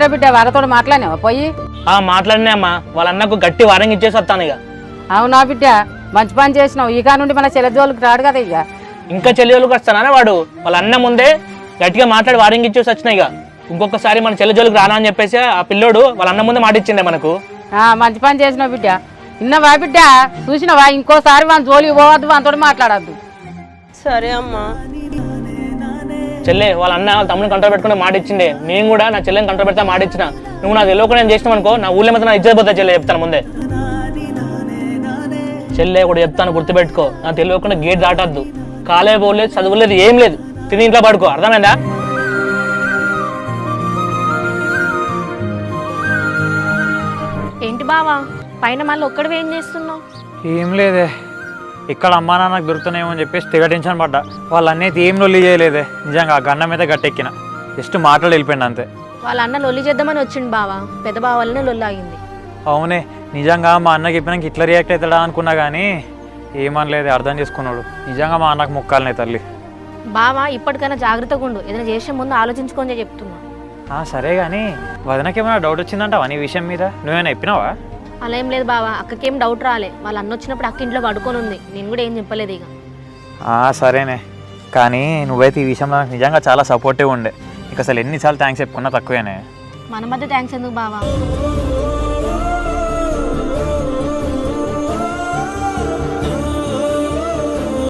ఏమైందిరా బిడ్డ వాళ్ళతో మాట్లాడినావా పోయి? మాట్లాడినా అమ్మా, వాళ్ళ అన్నకు గట్టి వారంగా ఇచ్చేసి వస్తాను ఇక. అవునా బిడ్డ, మంచి పని చేసినావు. ఇక నుండి మన చెల్లెజోలికి రాడు కదా ఇక. ఇంకా చెల్లెజోలికి వస్తానా వాడు? వాళ్ళ అన్న ముందే గట్టిగా మాట్లాడి వారంగా ఇచ్చేసి వచ్చినా ఇక. ఇంకొకసారి మన చెల్లెజోలికి రానా అని చెప్పేసి ఆ పిల్లోడు వాళ్ళ అన్న ముందే మాట ఇచ్చిండే మనకు. మంచి పని చేసినావు బిడ్డ. విన్నావా బిడ్డ? చూసినావా? ఇంకోసారి మన జోలికి పోవద్దు, మనతో మాట్లాడద్దు. సరే అమ్మా. చెల్లె వాళ్ళ అన్న వాళ్ళ తమ్ముని కంట్రోల్ పెట్టుకుని మాట ఇచ్చిండే. నేను కూడా నా చెల్లెని కంట్రోల్ పెడతా మాట ఇచ్చిన. నువ్వు నాకు తెలియకుండా నేను చేసినావు అనుకో, నా ఊళ్ళో మొత్తం నా ఇజ్జత్ పోతా చెల్లె, చెప్తాను ముందే. చెల్లె కూడా చెప్తాను, గుర్తుపెట్టుకో. నాకు తెలియకుండా గేట్ దాటద్దు. కాలే పోలేదు, చదువులేదు, ఏం లేదు. తిని ఇంట్లో పడుకో, అర్థమైందా? ఏంటి బావా పైన మళ్ళీ ఒక్కడివి ఏం చేస్తున్నావు? ఏం లేదే, ఇక్కడ అమ్మా నాన్నకు దొరుకుతున్నాయేమో అని చెప్పేసి తెగ టెన్షన్ పడ్డా. వాళ్ళు అన్నైతే ఏం లొల్లి చేయలేదే. నిజంగా ఆ గన్న మీద గట్టెక్కిన, జస్ట్ మాటలు వెళ్ళిపోయింది అంతే. వాళ్ళ అన్న లొల్లి చేద్దామని వచ్చిండు బావా, పెద్ద బావ వల్లనే లొల్లి ఆగింది. అవునే, నిజంగా మా అన్నకి చెప్పినాక ఇట్లా రియాక్ట్ అవుతాడా అనుకున్నా కానీ ఏమనలేదు, అర్థం చేసుకున్నాడు. నిజంగా మా అన్నకు ముక్కాలనే తల్లి. బావా ఇప్పటికైనా జాగ్రత్తగా ఉండు, ఏదైనా చేసే ముందు ఆలోచించుకొని చెప్తున్నా. సరే కానీ వదనకేమైనా డౌట్ వచ్చిందంటావా నీ విషయం మీద? నువ్వేమైనా చెప్పినావా? అలా ఏం లేదు బావా, అక్కకేం డౌట్ రాలే. వాళ్ళ అన్న వచ్చినప్పుడు అక్క ఇంట్లో పడుకొని ఉంది, నేను కూడా ఏం చెప్పలేదు ఇక. సరేనే, కానీ నువ్వైతే ఈ విషయంలో నాకు నిజంగా చాలా సపోర్టివ్ ఉండే. ఇక అసలు ఎన్నిసార్లు థ్యాంక్స్ చెప్పుకున్నా తక్కువేనే. మన మధ్య థ్యాంక్స్ ఎందుకు బావా?